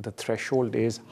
the threshold is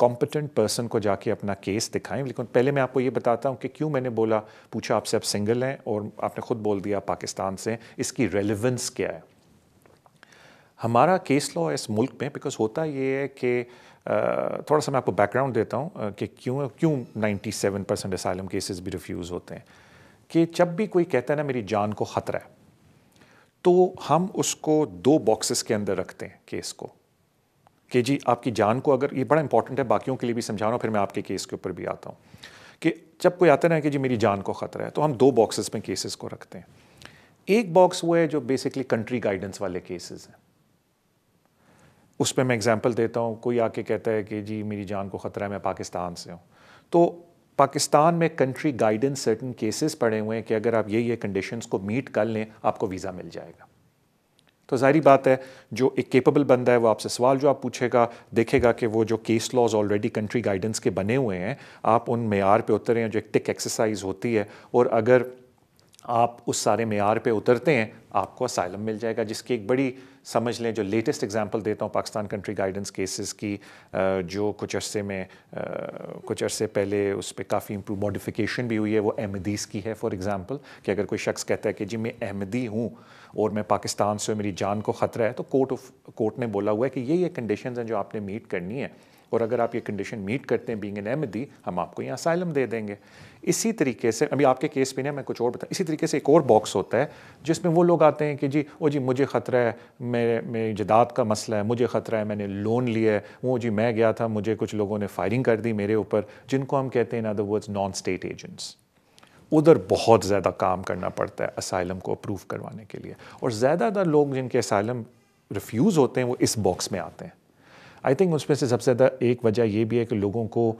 competent person کو جا کے اپنا کیس دکھائیں. لیکن پہلے میں آپ کو یہ بتاتا ہوں کہ کیوں میں نے پوچھا آپ سے آپ سنگل ہیں اور آپ نے خود بول دیا پاکستان سے, اس کی ریلیونس کیا ہے. ہمارا کیس لا اس ملک میں بیکاز ہوتا یہ ہے کہ تھوڑا سا میں آپ کو بیک گراؤنڈ دیتا ہوں کہ کیوں 97% اسائلم کیسز بھی ریفیوز ہوتے ہیں. کہ جب بھی کوئی کہتا ہے نا میری جان کو خطرہ ہے, تو ہم اس کو 2 باکسز کے اندر رکھتے ہیں کیس کو, کہ جی آپ کی جان کو, اگر یہ بڑا امپورٹنٹ ہے باقیوں کے لیے بھی سمجھا رہا ہوں, پھر میں آپ کے کیس کے اوپر بھی آتا ہوں, کہ جب کوئی آتا ہے نا کہ جی میری جان کو خطرہ ہے, تو ہم 2 باکسز میں کیسز کو رکھتے ہیں. ایک باکس وہ ہے جو بیسکلی کنٹری گائیڈنس والے کیسز ہیں. اس پہ میں اگزامپل دیتا ہوں, کوئی آ کے کہتا ہے کہ جی میری جان کو خطرہ ہے, میں پاکستان سے ہوں, تو پاکستان میں کنٹری گائیڈنس سرٹن کیسز پڑے ہوئے ہیں کہ اگر آپ یہ کنڈیشنز کو میٹ کر لیں آپ کو ویزا مل جائے گا. تو ظاہری بات ہے جو ایک کیپبل بندہ ہے وہ آپ سے سوال جو آپ پوچھے گا دیکھے گا کہ وہ جو case laws already country guidance کے بنے ہوئے ہیں آپ ان معیار پہ اترے ہیں جو ایک ٹک ایکسرسائز ہوتی ہے, اور اگر آپ اس سارے معیار پہ اترتے ہیں آپ کو اسائلم مل جائے گا. جس کی ایک بڑی سمجھ لیں جو لیٹسٹ ایگزامپل دیتا ہوں پاکستان کنٹری گائیڈنس کیسز کی, جو کچھ عرصے پہلے اس پہ کافی موڈیفیکیشن بھی ہوئی ہے, وہ احمدیز کی ہے. فار ایگزامپل کہ اگر کوئی شخص کہتا ہے کہ جی میں احمدی ہوں اور میں پاکستان سے میری جان کو خطرہ ہے, تو کورٹ نے بولا ہوا ہے کہ یہ کنڈیشنز ہیں جو آپ نے میٹ کرنی ہے, اور اگر آپ یہ کنڈیشن میٹ کرتے ہیں بینگ این احمدی ہم آپ کو یہاں اسائلم دے دیں گے. اسی طریقے سے ابھی آپ کے کیس پہ نہیں, میں کچھ اور بتاؤں, اسی طریقے سے ایک اور باکس ہوتا ہے جس میں وہ لوگ آتے ہیں کہ جی مجھے خطرہ ہے, میری جائیداد کا مسئلہ ہے, مجھے خطرہ ہے, میں نے لون لیا ہے, میں گیا تھا مجھے کچھ لوگوں نے فائرنگ کر دی میرے اوپر, جن کو ہم کہتے ہیں in other words non estate agents. ادھر بہت زیادہ کام کرنا پڑتا ہے اسائلم کو اپروو کروانے کے لیے, اور زیادہ تر لوگ جن کے اسائلم ریفیوز ہوتے ہیں وہ اس باکس میں آتے ہیں. آئی تھنک اس میں سے سب سے زیادہ ایک وجہ یہ بھی ہے کہ لوگوں کو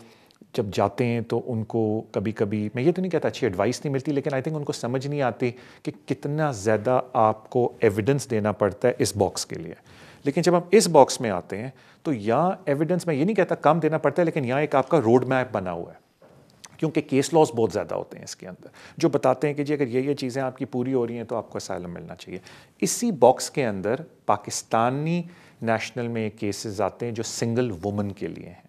جب جاتے ہیں تو ان کو کبھی کبھی, میں یہ تو نہیں کہتا اچھی ایڈوائس نہیں ملتی, لیکن آئی تھنک ان کو سمجھ نہیں آتی کہ کتنا زیادہ آپ کو ایویڈنس دینا پڑتا ہے اس باکس کے لیے. لیکن جب ہم اس باکس میں آتے ہیں تو یہاں ایویڈنس میں یہ نہیں کہتا کم دینا پڑتا ہے, لیکن یہاں ایک آپ کا روڈ میپ بنا ہوا ہے, کیونکہ کیس لاز بہت زیادہ ہوتے ہیں اس کے اندر جو بتاتے ہیں کہ جی اگر یہ چیزیں آپ کی پوری ہو رہی ہیں تو آپ کو اسائلم ملنا چاہیے. اسی باکس کے اندر پاکستانی نیشنل میں کیسز آتے ہیں جو سنگل وومن کے لیے ہیں,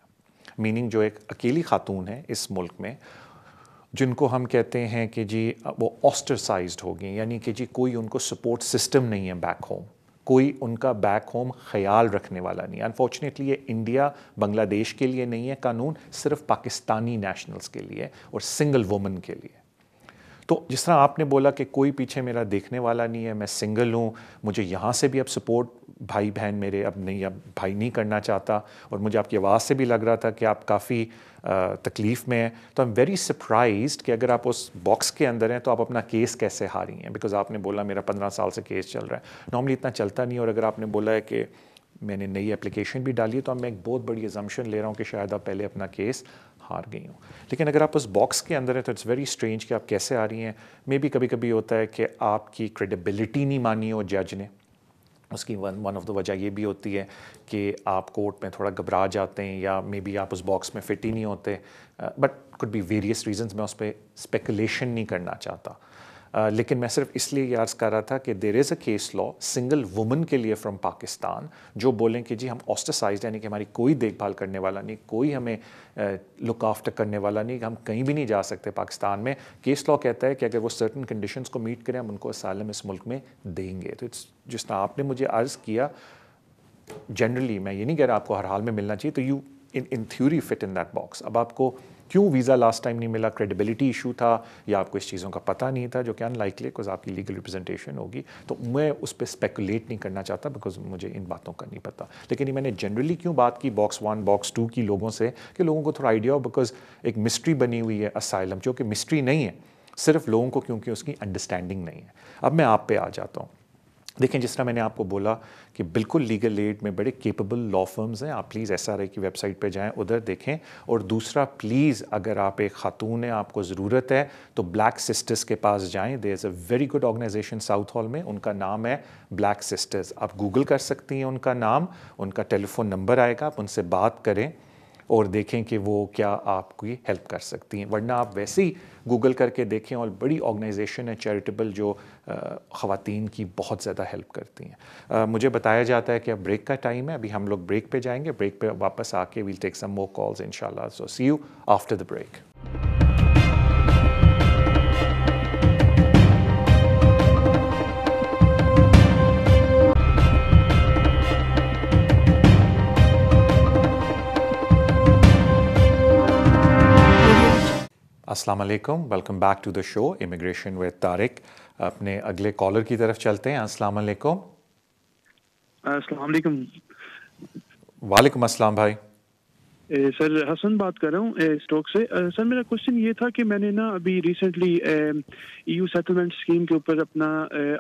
میننگ جو ایک اکیلی خاتون ہے اس ملک میں, جن کو ہم کہتے ہیں کہ جی وہ آسٹرسائزڈ ہو گئی, یعنی کہ جی کوئی ان کو سپورٹ سسٹم نہیں ہے بیک ہوم, کوئی ان کا بیک ہوم خیال رکھنے والا نہیں. انفارچونیٹلی یہ انڈیا بنگلہ دیش کے لیے نہیں ہے قانون, صرف پاکستانی نیشنلز کے لیے اور سنگل وومن کے لیے. تو جس طرح آپ نے بولا کہ کوئی پیچھے میرا دیکھنے والا نہیں ہے, میں سنگل ہوں, مجھے یہاں سے بھی اب سپورٹ بھائی بہن میرے اب بھائی نہیں کرنا چاہتا, اور مجھے آپ کی آواز سے بھی لگ رہا تھا کہ آپ کافی تکلیف میں ہیں, تو آئی ایم ویری سرپرائزڈ کہ اگر آپ اس باکس کے اندر ہیں تو آپ اپنا کیس کیسے ہاری ہیں, بیکاز آپ نے بولا میرا 15 سال سے کیس چل رہا ہے. نارملی اتنا چلتا نہیں, اور اگر آپ نے بولا ہے کہ میں نے نئی اپلیکیشن بھی ڈالی ہے تو اب میں ایک بہت بڑی ایزمپشن لے رہا ہوں کہ شاید آپ پہلے اپنا کیس ہار گئی ہوں. لیکن اگر آپ اس باکس کے اندر ہیں تو اٹس ویری اسٹرینج کہ آپ کیسے آ رہی ہیں. مے بی کبھی کبھی ہوتا ہے کہ آپ کی کریڈیبلٹی نہیں مانی ہو جج نے, اس کی ون آف دا وجہ یہ بھی ہوتی ہے کہ آپ کورٹ میں تھوڑا گھبرا جاتے ہیں, یا مے بی آپ اس باکس میں فٹ ہی نہیں ہوتے, but could be various reasons, میں اس پہ اسپیکولیشن نہیں کرنا چاہتا. لیکن میں صرف اس لیے یہ عرض کر رہا تھا کہ there is a case law single woman کے لیے فرام پاکستان جو بولیں کہ جی ہم آسٹرسائزڈ, یعنی کہ ہماری کوئی دیکھ بھال کرنے والا نہیں, کوئی ہمیں لک آفٹر کرنے والا نہیں, ہم کہیں بھی نہیں جا سکتے پاکستان میں. کیس لا کہتا ہے کہ اگر وہ سرٹن کنڈیشنز کو میٹ کریں ہم ان کو اسائلم اس ملک میں دیں گے. تو جس طرح آپ نے مجھے عرض کیا, جنرلی میں یہ نہیں کہہ رہا آپ کو ہر حال میں ملنا چاہیے, تو you in theory fit in that box. اب آپ کو کیوں ویزا لاسٹ ٹائم نہیں ملا, کریڈیبلٹی ایشو تھا یا آپ کو اس چیزوں کا پتہ نہیں تھا, جو کہ ان لائکلی بیکاز آپ کی لیگل ریپرزنٹیشن ہوگی, تو میں اس پہ اسپیکولیٹ نہیں کرنا چاہتا بیکاز مجھے ان باتوں کا نہیں پتہ. لیکن میں نے جنرلی کیوں بات کی باکس 1 باکس 2 کی لوگوں سے کہ لوگوں کو تھوڑا آئیڈیا ہو, بیکاز ایک مسٹری بنی ہوئی ہے اسائلم, جو کہ مسٹری نہیں ہے صرف لوگوں کو کیونکہ اس کی انڈرسٹینڈنگ نہیں ہے. اب میں آپ پہ آ جاتا ہوں. دیکھیں جس طرح میں نے آپ کو بولا کہ بالکل لیگل ایڈ میں بڑے کیپیبل لا فرمز ہیں, آپ پلیز SRA کی ویب سائٹ پہ جائیں, ادھر دیکھیں. اور دوسرا پلیز اگر آپ ایک خاتون ہیں, آپ کو ضرورت ہے تو بلیک سسٹرز کے پاس جائیں. There is a very good organisation Southall میں, ان کا نام ہے بلیک سسٹرز. آپ گوگل کر سکتی ہیں ان کا نام, ان کا ٹیلی فون نمبر آئے گا, آپ ان سے بات کریں. اور دیکھیں کہ وہ کیا آپ کی ہیلپ کر سکتی ہیں. ورنہ آپ ویسے ہی گوگل کر کے دیکھیں اور بڑی آرگنائزیشن ہے چیریٹیبل جو خواتین کی بہت زیادہ ہیلپ کرتی ہیں. مجھے بتایا جاتا ہے کہ اب بریک کا ٹائم ہے, ابھی ہم لوگ بریک پہ جائیں گے, بریک پہ واپس آ کے ویل ٹیک سم مور کالز انشاءاللہ. So see you after the break. السلام علیکم, welcome back to the show immigration with Tariq. اپنے اگلے کالر کی طرف چلتے ہیں. السلام علیکم. السلام علیکم. وعلیکم السلام بھائی. سر حسن بات کر رہا ہوں اسٹوک سے. سر میرا کوشچن یہ تھا کہ میں نے نا ابھی recently E U settlement scheme کے اوپر اپنا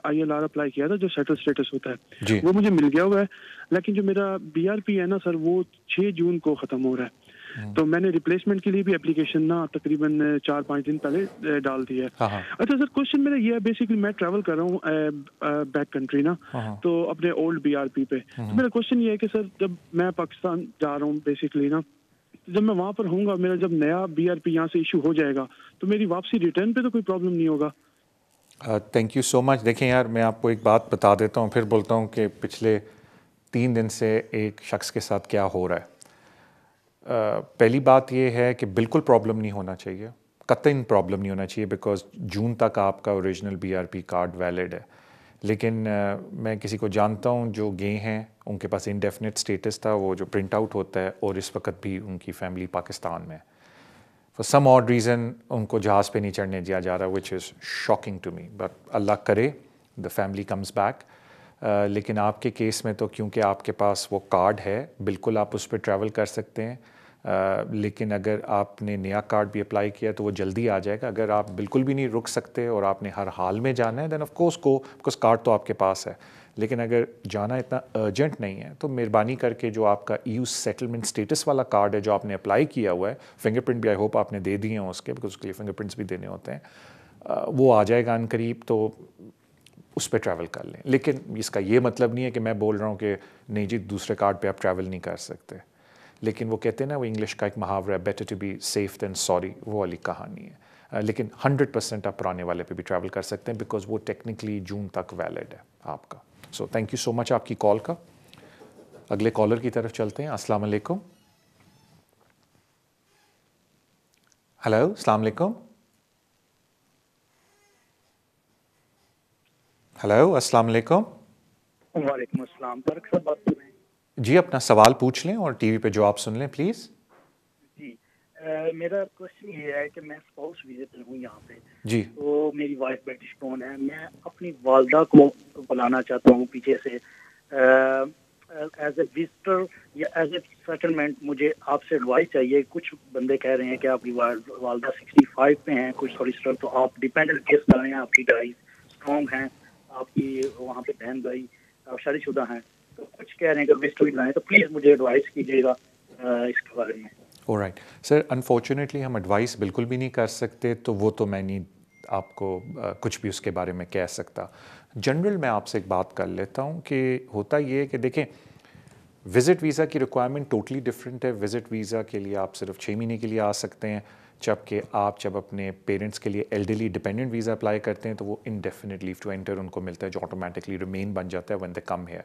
آئی ایل آر اپلائی کیا تھا جو سیٹل اسٹیٹس ہوتا ہے جی. وہ مجھے مل گیا ہوا ہے, لیکن جو میرا بی آر پی ہے نا سر وہ 6 جون کو ختم ہو رہا ہے. تو میں نے ریپلیسمنٹ کے لیے بھی اپلیکیشن نا تقریباً 4-5 دن پہلے ڈال دی ہے. اچھا سر کوشچن میرا یہ ہے, بیسکلی میں ٹریول کر رہا ہوں بیک کنٹری نا, تو اپنے اولڈ بی آر پی پہ. تو میرا کوشچن یہ ہے کہ سر جب میں پاکستان جا رہا ہوں بیسکلی نا, جب میں وہاں پر ہوں گا, میرا جب نیا بی آر پی یہاں سے ایشو ہو جائے گا تو میری واپسی ریٹرن پہ تو کوئی پرابلم نہیں ہوگا؟ تھینک یو سو مچ. دیکھیں یار, میں آپ کو ایک بات بتا دیتا ہوں, پھر بولتا ہوں کہ پچھلے 3 دن سے ایک شخص کے ساتھ کیا ہو رہا ہے. پہلی بات یہ ہے کہ بالکل پرابلم نہیں ہونا چاہیے, قطعاً پرابلم نہیں ہونا چاہیے, بیکاز جون تک آپ کا original B R P card valid ہے. لیکن میں کسی کو جانتا ہوں جو گئے ہیں, ان کے پاس انڈیفینٹ اسٹیٹس تھا, وہ جو پرنٹ آؤٹ ہوتا ہے, اور اس وقت بھی ان کی فیملی پاکستان میں. فار سم آڈ ریزن ان کو جہاز پہ نہیں چڑھنے دیا جا رہا, وچ از شاکنگ ٹو می, بٹ اللہ کرے دا فیملی کمز بیک. لیکن آپ کے کیس میں تو کیونکہ آپ کے پاس وہ کارڈ ہے, بالکل آپ اس پہ ٹریول کر سکتے ہیں. لیکن اگر آپ نے نیا کارڈ بھی اپلائی کیا تو وہ جلدی آ جائے گا. اگر آپ بالکل بھی نہیں رک سکتے اور آپ نے ہر حال میں جانا ہے, then of course go, because card تو آپ کے پاس ہے. لیکن اگر جانا اتنا ارجنٹ نہیں ہے تو مہربانی کر کے جو آپ کا ای یو سیٹلمنٹ اسٹیٹس والا کارڈ ہے جو آپ نے اپلائی کیا ہوا ہے, فنگر پرنٹ بھی آئی ہوپ آپ نے دے دیے ہیں اس کے, بیکاز اس کے لیے فنگر پرنٹس بھی دینے ہوتے ہیں, وہ آ جائے گا ان قریب, تو اس پہ ٹریول کر لیں. لیکن اس کا یہ مطلب نہیں ہے کہ میں بول رہا ہوں کہ نہیں جی دوسرے کارڈ پہ آپ ٹریول نہیں کر سکتے. لیکن وہ کہتے ہیں نا, وہ انگلش کا ایک محاورہ ہے, better to be safe than sorry, وہ والی کہانی ہے. لیکن 100% آپ پرانے والے پہ بھی ٹریول کر سکتے ہیں, بیکاز وہ ٹیکنیکلی جون تک ویلڈ ہے آپ کا. سو تھینک یو سو مچ آپ کی کال کا. اگلے کالر کی طرف چلتے ہیں. السلام علیکم. ہلو, السلام علیکم. ہلو, السلام علیکم. وعلیکم السلام. طارق صاحب بات کر رہے ہیں؟ جی, اپنا سوال پوچھ لیں اور ٹی وی پہ جو آپ سن لیں پلیز. جی میرا کوشچن یہ ہے کہ میں اسپاؤس ویزے پہ ہوں یہاں پہ. جی. تو میری وائف برٹش بورن ہے. میں اپنی والدہ کو بلانا چاہتا ہوں پیچھے سے ایز اے وزٹر یا ایز اے سیٹلمنٹ. مجھے آپ سے ایڈوائس چاہیے. کچھ بندے کہہ رہے ہیں کہ آپ کی والدہ 65 پہ ہیں, کچھ سولسٹر, تو آپ ڈیپینڈنٹ کیس کر رہے ہیں, آپ کی ڈرائیو اسٹرانگ ہیں, آپ کی وہاں پہ بہن بھائی آپ شادی شدہ ہیں, تو کچھ کہہ رہے ہیں کہ ویسٹ ویل لائیں, تو پلیز مجھے ایڈوائس کیجیے گا اس کے بارے میں. آلرائٹ سر, انفارچونیٹلی ہم ایڈوائس بالکل بھی نہیں کر سکتے, تو وہ تو میں نہیں آپ کو کچھ بھی اس کے بارے میں کہہ سکتا. جنرل میں آپ سے ایک بات کر لیتا ہوں کہ ہوتا یہ ہے کہ دیکھیں وزٹ ویزا کی ریکوائرمنٹ ٹوٹلی ڈفرینٹ ہے. وزٹ ویزا کے لیے آپ صرف 6 مہینے کے لیے آ سکتے ہیں, جبکہ آپ جب اپنے پیرنٹس کے لیے ایلڈرلی ڈپینڈنٹ ویزا اپلائی کرتے ہیں تو وہ انڈیفینٹ لیو ٹو انٹر ان کو ملتا ہے, جو آٹومیٹکلی ریمین بن جاتا ہے when they come here.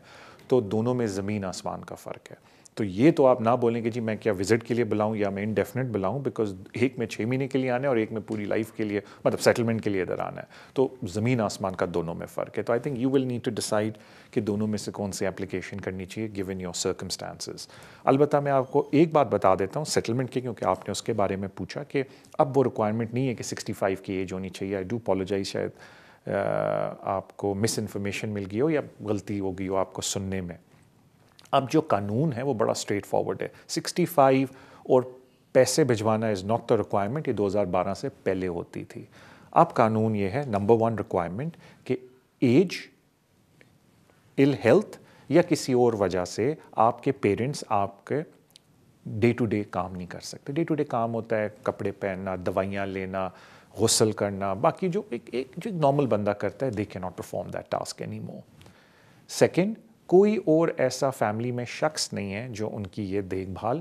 تو دونوں میں زمین آسمان کا فرق ہے. تو یہ تو آپ نہ بولیں کہ جی میں کیا وزٹ کے لیے بلاؤں یا میں انڈیفینٹ بلاؤں, بیکاز ایک میں 6 مہینے کے لیے آنا ہے اور ایک میں پوری لائف کے لیے, مطلب سیٹلمنٹ کے لیے ادھر آنا ہے. تو زمین آسمان کا دونوں میں فرق ہے. تو I think you will need to decide کہ دونوں میں سے کون سی اپلیکیشن کرنی چاہیے گیون یور سرکمسٹانسز. البتہ میں آپ کو ایک بات بتا دیتا ہوں سیٹلمنٹ کی, کیونکہ آپ نے اس کے بارے میں پوچھا کہ اب وہ ریکوائرمنٹ نہیں ہے کہ 65 کی ایج ہونی چاہیے. آئی ڈو اپولوجائز, شاید آپ کو مس انفارمیشن مل گئی ہو یا غلطی ہو گئی ہو آپ کو سننے میں. اب جو قانون ہے وہ بڑا اسٹریٹ فارورڈ ہے. 65 اور پیسے بھجوانا از ناٹ دا ریکوائرمنٹ, یہ 2012 سے پہلے ہوتی تھی. اب قانون یہ ہے, نمبر 1 ریکوائرمنٹ کہ ایج, ill ہیلتھ یا کسی اور وجہ سے آپ کے پیرنٹس آپ کے ڈے ٹو ڈے کام نہیں کر سکتے. ڈے ٹو ڈے کام ہوتا ہے کپڑے پہننا, دوائیاں لینا, غسل کرنا, باقی جو ایک نارمل بندہ کرتا ہے, دے کی not perform that task any more. Second, کوئی اور ایسا فیملی میں شخص نہیں ہے جو ان کی یہ دیکھ بھال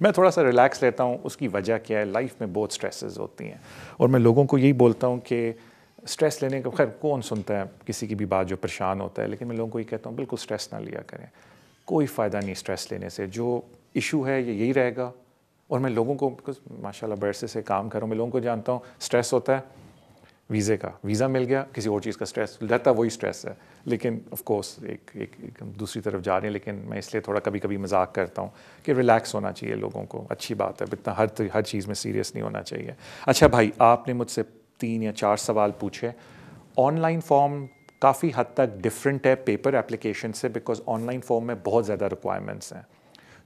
میں تھوڑا سا ریلیکس لیتا ہوں. اس کی وجہ کیا ہے؟ لائف میں بہت اسٹریسز ہوتی ہیں اور میں لوگوں کو یہی بولتا ہوں کہ اسٹریس لینے کا خیر کون سنتا ہے کسی کی بھی بات جو پریشان ہوتا ہے, لیکن میں لوگوں کو یہ کہتا ہوں بالکل اسٹریس نہ لیا کریں, کوئی فائدہ نہیں اسٹریس لینے سے. جو ایشو ہے یہ یہی رہے گا. اور میں لوگوں کو ماشاء اللہ برسے سے کام کر رہا ہوں, میں لوگوں کو جانتا ہوں اسٹریس ہوتا ہے ویزے کا, ویزا مل گیا, کسی اور چیز کا اسٹریس رہتا ہے, وہی اسٹریس ہے. لیکن آف کورس ایک دوسری طرف جا رہے ہیں, لیکن میں اس لیے تھوڑا کبھی کبھی مذاق کرتا ہوں کہ ریلیکس ہونا چاہیے لوگوں کو, اچھی بات ہے, اتنا ہر چیز میں سیریس نہیں ہونا چاہیے. اچھا بھائی, آپ نے مجھ سے 3 یا 4 سوال پوچھے. آن لائن فارم کافی حد تک ڈفرینٹ ہے پیپر اپلیکیشن سے, بیکاز آن لائن فارم میں بہت زیادہ ریکوائرمنٹس ہیں,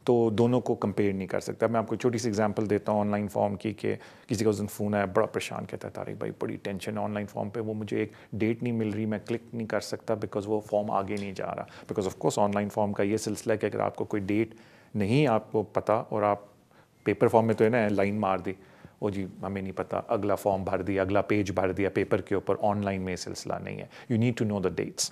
تو دونوں کو کمپیئر نہیں کر سکتا. میں آپ کو چھوٹی سی ایگزامپل دیتا ہوں آن لائن فارم کی, کہ کسی کا اس دن فون آیا بڑا پریشان, کہتا ہے طارق بھائی بڑی ٹینشن ہے آن لائن فارم پہ, وہ مجھے ایک ڈیٹ نہیں مل رہی, میں کلک نہیں کر سکتا بیکاز وہ فارم آگے نہیں جا رہا. Because of course on line form کا یہ سلسلہ ہے کہ اگر آپ کو کوئی ڈیٹ نہیں آپ کو پتہ, اور آپ پیپر فارم میں تو ہے نا لائن مار دی, وہ جی ہمیں نہیں پتہ, اگلا فارم بھر دیا, اگلا پیج بھر دیا پیپر کے اوپر. آن لائن میں یہ سلسلہ نہیں ہے, you need to know the dates.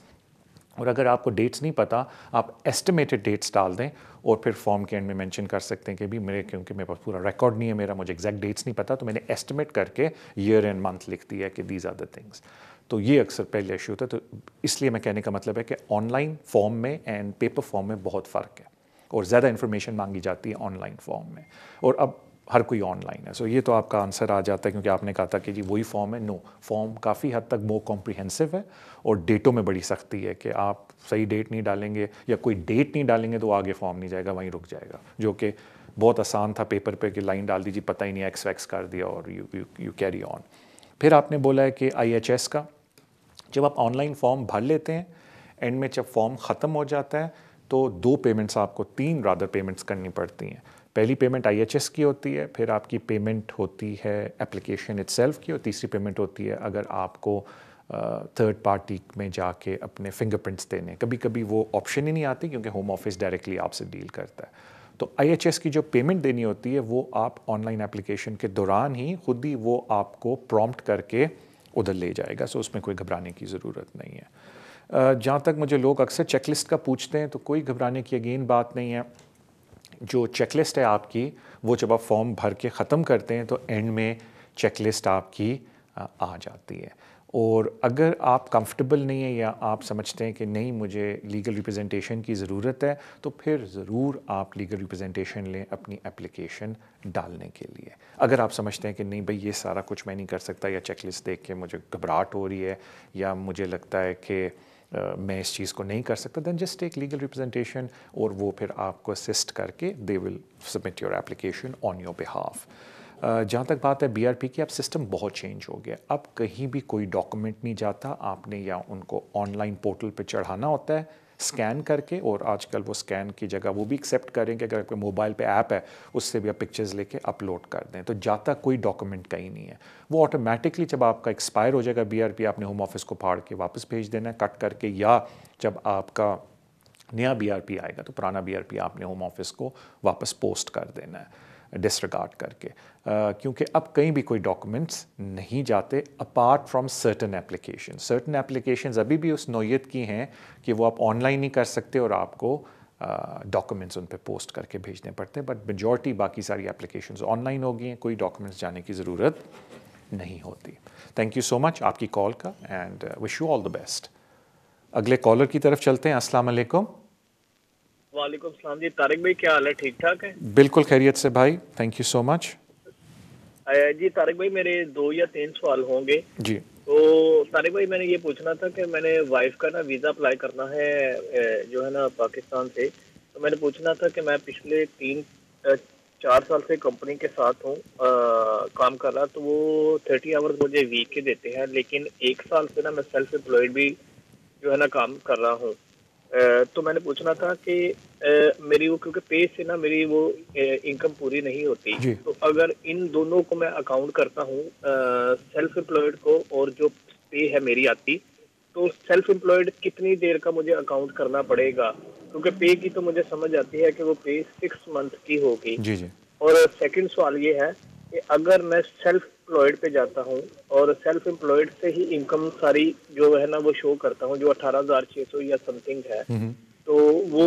اور اگر آپ کو ڈیٹس نہیں پتہ, آپ ایسٹیمیٹڈ ڈیٹس ڈال دیں اور پھر فارم کے اینڈ میں مینشن کر سکتے ہیں کہ بھی کیونکہ میرے پاس پورا ریکارڈ نہیں ہے میرا, مجھے ایگزیکٹ ڈیٹس نہیں پتہ, تو میں نے ایسٹیمیٹ کر کے ایئر اینڈ منتھ لکھ دیا کہ دیز آر دا تھنگس. تو یہ اکثر پہلے ایشو ہوتا ہے. تو اس لیے میں کہنے کا مطلب ہے کہ آن لائن فارم میں اینڈ پیپر فارم میں بہت فرق ہے, اور زیادہ انفارمیشن مانگی جاتی ہے آن لائن فارم میں, اور اب ہر کوئی آن لائن ہے. سو یہ تو آپ کا آنسر آ جاتا ہے, کیونکہ آپ نے کہا تھا کہ جی وہی فارم ہے. نو, فارم کافی حد تک مور کمپریہنسو ہے, اور ڈیٹوں میں بڑی سختی ہے کہ آپ صحیح ڈیٹ نہیں ڈالیں گے یا کوئی ڈیٹ نہیں ڈالیں گے تو آگے فارم نہیں جائے گا, وہیں رک جائے گا. جو کہ بہت آسان تھا پیپر پہ کہ لائن ڈال دیجیے, پتہ ہی نہیں ایکس ویکس کر دیا اور یو کیری آن. پھر آپ نے بولا ہے کہ IHS کا, جب آپ آن لائن فارم بھر لیتے ہیں, اینڈ میں جب فارم ختم ہو جاتا ہے تو 2 پیمنٹس آپ کو 3 رادر پیمنٹس کرنی پڑتی ہیں. پہلی پیمنٹ IHS کی ہوتی ہے, پھر آپ کی پیمنٹ ہوتی ہے اپلیکیشن اٹ سیلف کی, اور تیسری پیمنٹ ہوتی ہے اگر آپ کو تھرڈ پارٹی میں جا کے اپنے فنگر پرنٹس دینے. کبھی کبھی وہ آپشن ہی نہیں آتی کیونکہ ہوم آفس ڈائریکٹلی آپ سے ڈیل کرتا ہے. تو IHS کی جو پیمنٹ دینی ہوتی ہے وہ آپ آن لائن اپلیکیشن کے دوران ہی خود ہی وہ آپ کو پرومپٹ کر کے ادھر لے جائے گا. سو اس میں کوئی گھبرانے کی ضرورت نہیں ہے. جہاں تک مجھے لوگ اکثر چیک لسٹ کا پوچھتے ہیں, تو کوئی گھبرانے کی اگین بات نہیں ہے. جو چیک لسٹ ہے آپ کی, وہ جب آپ فارم بھر کے ختم کرتے ہیں تو اینڈ میں چیک لسٹ آپ کی آ جاتی ہے. اور اگر آپ کمفرٹیبل نہیں ہیں یا آپ سمجھتے ہیں کہ نہیں مجھے لیگل ریپرزنٹیشن کی ضرورت ہے, تو پھر ضرور آپ لیگل ریپرزنٹیشن لیں اپنی اپلیکیشن ڈالنے کے لیے. اگر آپ سمجھتے ہیں کہ نہیں بھائی یہ سارا کچھ میں نہیں کر سکتا, یا چیک لسٹ دیکھ کے مجھے گھبراہٹ ہو رہی ہے, یا مجھے لگتا ہے کہ میں اس چیز کو نہیں کر سکتا, then just take legal representation, اور وہ پھر آپ کو اسسٹ کر کے دے will submit your application on your behalf. جہاں تک بات ہے BRP کی, اب سسٹم بہت چینج ہو گیا. اب کہیں بھی کوئی ڈاکومنٹ نہیں جاتا, آپ نے یا ان کو آن لائن پورٹل پہ چڑھانا ہوتا ہے اسکین کر کے, اور آج کل وہ اسکین کی جگہ وہ بھی ایکسیپٹ کریں کہ اگر آپ کے موبائل پہ ایپ ہے اس سے بھی آپ پکچرز لے کے اپلوڈ کر دیں, تو جاتا کوئی ڈاکومنٹ کہیں نہیں ہے. وہ آٹومیٹکلی جب آپ کا ایکسپائر ہو جائے گا BRP, آپ نے ہوم آفس کو پھاڑ کے واپس بھیج دینا ہے کٹ کر کے, یا جب آپ کا نیا BRP آئے گا تو پرانا BRP آپ نے ہوم آفس کو واپس پوسٹ کر دینا ہے ڈسریگارڈ کر کے. کیونکہ اب کہیں بھی کوئی ڈاکومنٹس نہیں جاتے apart from certain application. Certain applications ابھی بھی اس نوعیت کی ہیں کہ وہ آپ آن لائن نہیں کر سکتے اور آپ کو ڈاکومنٹس ان پہ پوسٹ کر کے بھیجنے پڑتے ہیں. بٹ میجورٹی باقی ساری ایپلیکیشنز آن لائن ہو گئی ہیں, کوئی ڈاکومنٹس جانے کی ضرورت نہیں ہوتی. تھینک یو سو مچ آپ کی کال کا, and wish you all the best. اگلے کالر کی طرف چلتے ہیں. السلام علیکم. وعلیکم السلام جی. طارق بھائی کیا حال ہے, ٹھیک ٹھاک ہے؟ بالکل خیریت سے بھائی, تھینک یو سو مچ. جی طارق بھائی میرے 2 یا 3 سوال ہوں گے. جی. تو طارق بھائی میں نے یہ پوچھنا تھا کہ میں نے وائف کا نا ویزا اپلائی کرنا ہے جو ہے نا پاکستان سے. تو میں نے پوچھنا تھا کہ میں پچھلے 3-4 سال سے کمپنی کے ساتھ ہوں کام کر رہا, تو وہ 30 آورز مجھے ویک کے دیتے ہیں, لیکن 1 سال سے نا میں سیلف امپلائڈ بھی جو ہے نا کام کر رہا ہوں. تو میں نے پوچھنا تھا کہ میری وہ کیونکہ پے سے نا میری وہ انکم پوری نہیں ہوتی, تو اگر ان دونوں کو میں اکاؤنٹ کرتا ہوں سیلف امپلائڈ کو اور جو پے ہے میری آتی, تو سیلف امپلائڈ کتنی دیر کا مجھے اکاؤنٹ کرنا پڑے گا؟ کیونکہ پے کی تو مجھے سمجھ آتی ہے کہ وہ پے 6 منتھ کی ہوگی. جی جی. اور سیکنڈ سوال یہ ہے کہ اگر میں سیلف امپلائڈ پہ جاتا ہوں اور سیلف امپلائڈ سے ہی انکم ساری جو ہے نا وہ شو کرتا ہوں جو 18,600 یا سم تھنگ ہے, تو وہ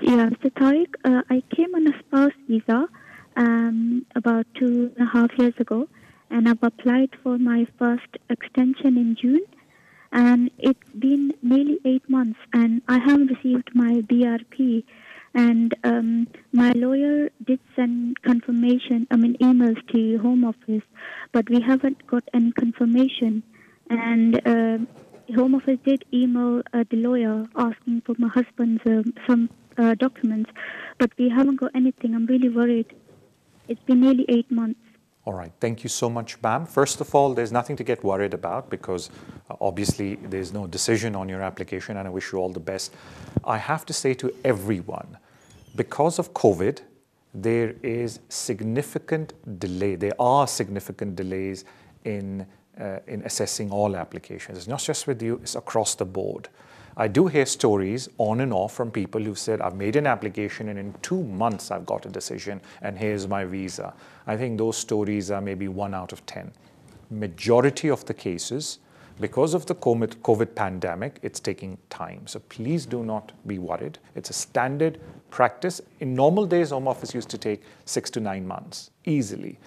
Yeah, Mr. Tariq, I came on a spouse visa about 2.5 years ago, and I've applied for my first extension in June, and it's been nearly 8 months, and I haven't received my BRP. And my lawyer did send emails to Home Office, but we haven't got any confirmation. And Home Office did email the lawyer asking for my husband's some documents, but we haven't got anything. I'm really worried. It's been nearly 8 months. All right. Thank you so much, Bam. First of all, there's nothing to get worried about because obviously there's no decision on your application, and I wish you all the best. I have to say to everyone, because of COVID, there is significant delay. There are significant delays in assessing all applications. It's not just with you, it's across the board. I do hear stories on and off from people who've said, I've made an application and in 2 months I've got a decision and here's my visa. I think those stories are maybe 1 out of 10. Majority of the cases, because of the COVID pandemic, it's taking time. So please do not be worried. It's a standard practice. In normal days, Home Office used to take 6 to 9 months, easily.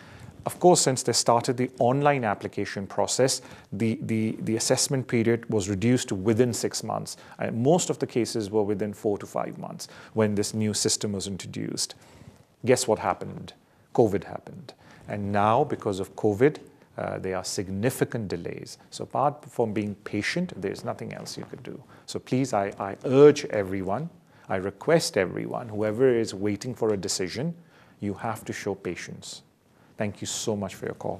Of course, since they started the online application process, the assessment period was reduced to within 6 months. And most of the cases were within 4 to 5 months when this new system was introduced. Guess what happened? COVID happened. And now, because of COVID, there are significant delays. So apart from being patient, there's nothing else you could do. So please, I urge everyone, I request everyone, whoever is waiting for a decision, you have to show patience. Thank you so much for your call.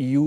EU,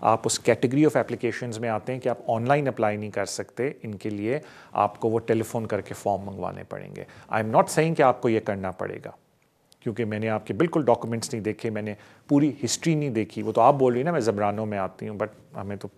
آپ اس category of applications میں آتے ہیں کہ آپ online apply نہیں کر سکتے, ان کے لیے آپ کو وہ ٹیلی فون کر کے فارم منگوانے پڑیں گے. آئی ایم ناٹ سیئنگ کہ آپ کو یہ کرنا پڑے گا, کیونکہ میں نے آپ کے بالکل ڈاکومنٹس نہیں دیکھے, میں نے پوری ہسٹری نہیں دیکھی. وہ تو آپ بول رہی ہیں نا میں زبرانوں میں آتی ہوں, بٹ ہمیں تو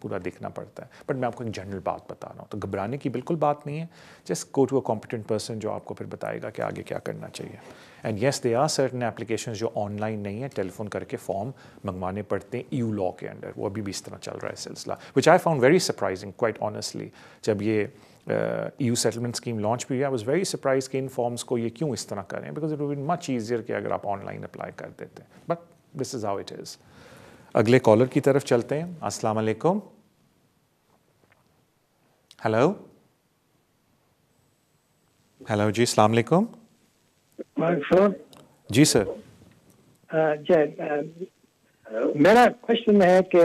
پورا دیکھنا پڑتا ہے. بٹ میں آپ کو ایک جنرل بات بتا رہا ہوں, تو گھبرانے کی بالکل بات نہیں ہے. Just go to a competent person جو آپ کو پھر بتائے گا کہ آگے کیا کرنا چاہیے. And yes there are certain applications جو آن لائن نہیں ہے, ٹیلی فون کر کے فارم منگوانے پڑتے ہیں EU لاء کے انڈر. وہ ابھی بھی اس طرح چل رہا ہے سلسلہ, which I found very surprising quite honestly. جب یہ EU سیٹلمنٹ اسکیم لانچ بھی ہوئی, آئی واز ویری سرپرائز کہ ان فارمس کو یہ کیوں اس طرح کریں, because it would be much easier کہ اگر آپ آن لائن اپلائی کر دیتے. But this is how it is. اگلے کالر کی طرف چلتے ہیں. السلام علیکم. ہیلو ہیلو جی السلام علیکم. جی سر. میرا کوشچن ہے کہ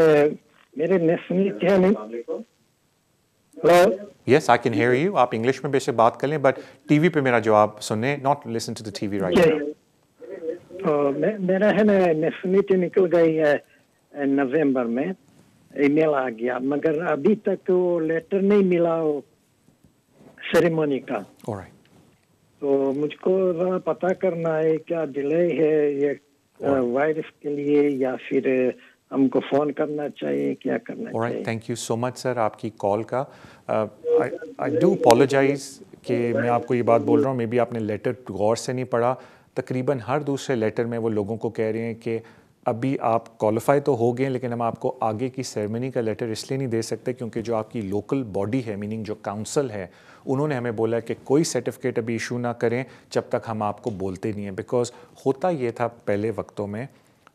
میرے نیسنی channel. Yes I can hear you. آپ انگلش میں بے شک بات کر لیں, بٹ ٹی وی پہ میرا جواب سنیں, not listen to the T V right now. میرا ہے نا نیسنی نکل گئی ہے نومبر میں, ای میل آ گیا, مگر ابھی تک وہ لیٹر نہیں ملا وہ سیریمونی کا. تو مجھ کو ذرا پتا کرنا ہے کیا ڈیلے ہے یہ وائرس کے لیے, یا پھر ہم کو فون کرنا چاہیے, کیا کرنا چاہیے. Thank you so much sir آپ کی کال کا. آئی ڈو اپولوجائز کہ میں آپ کو یہ بات بول رہا ہوں, مے بی آپ نے لیٹر غور سے نہیں پڑھا. تقریباً ہر دوسرے لیٹر میں وہ لوگوں کو کہہ رہے ہیں کہ ابھی آپ کوالیفائی تو ہو گئے, لیکن ہم آپ کو آگے کی سیرمنی کا لیٹر اس لیے نہیں دے سکتے کیونکہ جو آپ کی لوکل باڈی ہے, میننگ جو کاؤنسل ہے, انہوں نے ہمیں بولا کہ کوئی سرٹیفکیٹ ابھی ایشو نہ کریں جب تک ہم آپ کو بولتے نہیں ہیں. بیکاز ہوتا یہ تھا پہلے وقتوں میں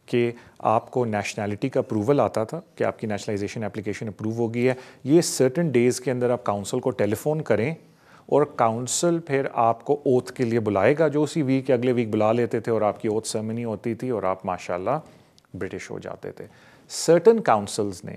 کہ آپ کو نیشنلٹی کا اپروول آتا تھا کہ آپ کی نیشنلائزیشن اپلیکیشن اپروو ہو گئی ہے. یہ سرٹن ڈیز کے اندر آپ کاؤنسل کو ٹیلی فون کریں اور کاؤنسل پھر آپ کو اوتھ کے لیے بلائے گا, جو اسی ویک اگلے ویک بلا لیتے تھے اور آپ کی اوتھ سرمنی ہوتی تھی اور آپ ماشاءاللہ برٹش ہو جاتے تھے. سرٹن کاؤنسلز نے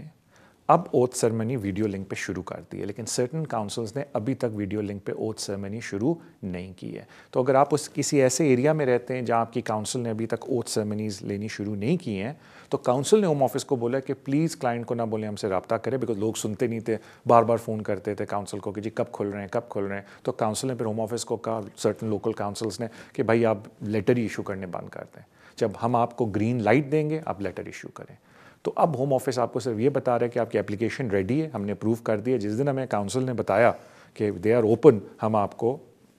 اب اوتھ سرمنی ویڈیو لنک پہ شروع کر دی ہے, لیکن سرٹن کاؤنسلز نے ابھی تک ویڈیو لنک پہ اوتھ سرمنی شروع نہیں کی ہے. تو اگر آپ اس کسی ایسے ایریا میں رہتے ہیں جہاں آپ کی کاؤنسل نے ابھی تک اوتھ سرمنیز لینی شروع نہیں کی ہیں, تو کاؤنسل نے ہوم آفس کو بولا کہ پلیز کلائنٹ کو نہ بولیں ہم سے رابطہ کریں, بیکاز لوگ سنتے نہیں تھے, بار بار فون کرتے تھے کاؤنسل کو کہ جی کب کھل رہے ہیں کب کھل رہے ہیں. تو کاؤنسل نے پھر ہوم آفس کو کہا, سرٹن لوکل کاؤنسلز نے, کہ بھائی آپ لیٹر ہی ایشو کرنے بند کر دیں, جب ہم آپ کو گرین لائٹ دیں گے آپ لیٹر ایشو کریں. تو اب ہوم آفس آپ کو صرف یہ بتا رہا ہے کہ آپ کی اپلیکیشن ریڈی ہے, ہم نے اپروو کر دی ہے. جس دن ہمیں کاؤنسل نے بتایا کہ دے آر اوپن, ہم آپ کو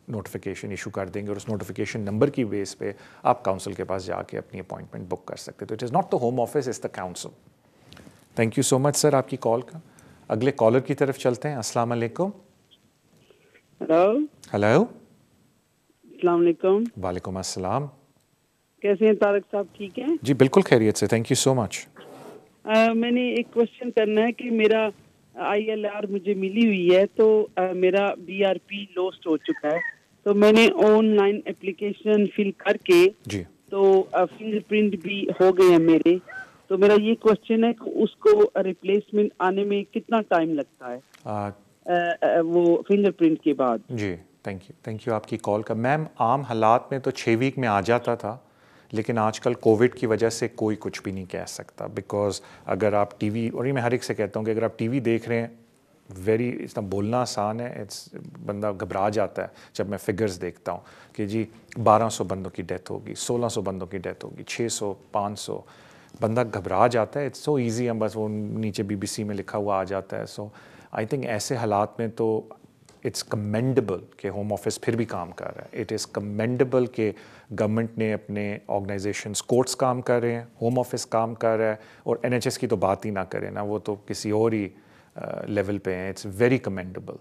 نوٹیفیکیشن ایشو کر دیں گے, اور اس نوٹیفیکیشن نمبر کی بیس پہ آپ کاؤنسل کے پاس جا کے اپنی اپوائنٹمنٹ بک کر سکتے. تو it is not the Home Office, is the council. Thank you so much sir آپ کی کال کا. اگلے کالر کی طرف چلتے ہیں. السلام علیکم. ہلو ہلو السلام علیکم. وعلیکم السلام. کیسے ہیں طارق صاحب, ٹھیک ہیں؟ جی بالکل خیریت سے, تھینک یو سو مچ. میں نے ایک کوشچن کرنا ہے کہ میرا ILR مجھے ملی ہوئی ہے, تو میرا BRP لوسٹ ہو چکا ہے, تو میں نے آن لائن اپلیکیشن فل کر کے جی تو فنگر پرنٹ بھی ہو گئے ہیں میرے. تو میرا یہ کوشچن ہے کہ اس کو ریپلیسمنٹ آنے میں کتنا ٹائم لگتا ہے وہ فنگر پرنٹ کے بعد؟ جی تھینک یو آپ کی کال کا. میم عام حالات میں تو 6 ویک میں آ جاتا تھا, لیکن آج کل کووڈ کی وجہ سے کوئی کچھ بھی نہیں کہہ سکتا. بیکاز اگر آپ ٹی وی, اور یہ میں ہر ایک سے کہتا ہوں کہ اگر آپ ٹی وی دیکھ رہے ہیں, اتنا بولنا آسان ہے, بندہ گھبرا جاتا ہے جب میں فگرز دیکھتا ہوں کہ جی 1200 بندوں کی ڈیتھ ہوگی, 1600 بندوں کی ڈیتھ ہوگی, 600 500, بندہ گھبرا جاتا ہے. اٹس سو ایزی, ہم بس وہ نیچے BBC میں لکھا ہوا آ جاتا ہے. سو آئی تھنک ایسے حالات میں تو اٹس کمینڈیبل کہ ہوم آفس پھر بھی کام کر رہا ہے. اٹ از کمینڈیبل کہ گورنمنٹ نے اپنے آرگنائزیشنس, کورٹس کام کر رہے ہیں, ہوم آفس کام کر رہا ہے, اور NHS کی تو بات ہی نہ کریں نا, وہ تو کسی اور ہی لیول پہ ہیں. It's very commendable.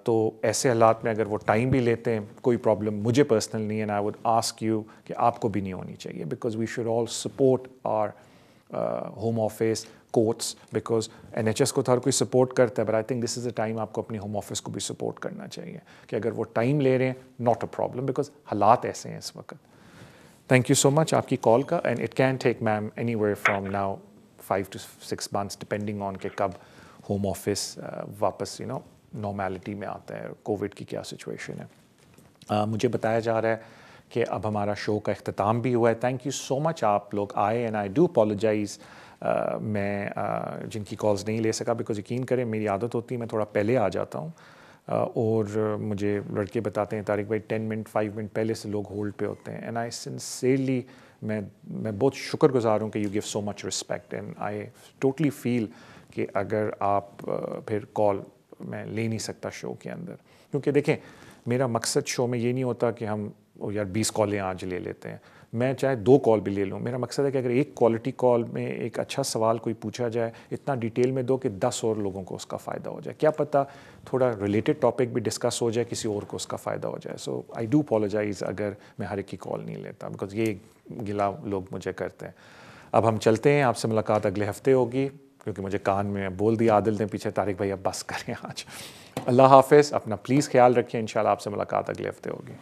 تو ایسے حالات میں اگر وہ ٹائم بھی لیتے ہیں, کوئی پرابلم مجھے پرسنل نہیں ہے, and I would ask you کہ آپ کو بھی نہیں ہونی چاہیے, because we should all support our home office, courts, because NHS کو تو ہر کوئی سپورٹ کرتا ہے, but I think this is a time آپ کو اپنی ہوم آفس کو بھی سپورٹ کرنا چاہیے کہ اگر وہ ٹائم لے رہے ہیں, ناٹ اے پرابلم, بیکاز حالات ایسے ہیں اس وقت. تھینک یو سو مچ آپ کی کال کا. And it can take ma'am any where from now 5 to 6 months depending on کہ کب ہوم آفس واپس نارمیلٹی میں آتا ہے, کووڈ کی کیا سچویشن ہے. مجھے بتایا جا رہا ہے کہ اب ہمارا شو کا اختتام بھی ہوا ہے. تھینک یو سو مچ آپ لوگ آئے, اینڈ آئی ڈو اپولوجائز میں جن کی کالز نہیں لے سکا، بیکاز یقین کریں میری عادت ہوتی ہے میں تھوڑا پہلے آ جاتا ہوں، اور مجھے لڑکے بتاتے ہیں طارق بھائی 10 منٹ 5 منٹ پہلے سے لوگ ہولڈ پہ ہوتے ہیں، اینڈ آئی سنسیئرلی میں بہت شکر گزار ہوں کہ you gave so much respect, and I totally feel کہ اگر آپ پھر کال میں لے نہیں سکتا شو کے اندر، کیونکہ دیکھیں میرا مقصد شو میں یہ نہیں ہوتا کہ ہم یار 20 کالیں آج لے لیتے ہیں، میں چاہے 2 کال بھی لے لوں، میرا مقصد ہے کہ اگر ایک کوالٹی کال میں ایک اچھا سوال کوئی پوچھا جائے اتنا ڈیٹیل میں دو کہ 10 اور لوگوں کو اس کا فائدہ ہو جائے، کیا پتہ تھوڑا ریلیٹڈ ٹاپک بھی ڈسکس ہو جائے، کسی اور کو اس کا فائدہ ہو جائے. سو آئی ڈو اپولوجائز اگر میں ہر ایک کی کال نہیں لیتا، بیکاز یہ گلا لوگ مجھے کرتے ہیں. اب ہم چلتے ہیں، آپ سے ملاقات اگلے ہفتے ہوگی، کیونکہ مجھے کان میں بول دیا عادل نے پیچھے طارق بھائی اب بس کریں آج. اللہ حافظ، اپنا پلیز خیال رکھیں، انشاءاللہ آپ سے ملاقات اگلے ہفتے ہوگی.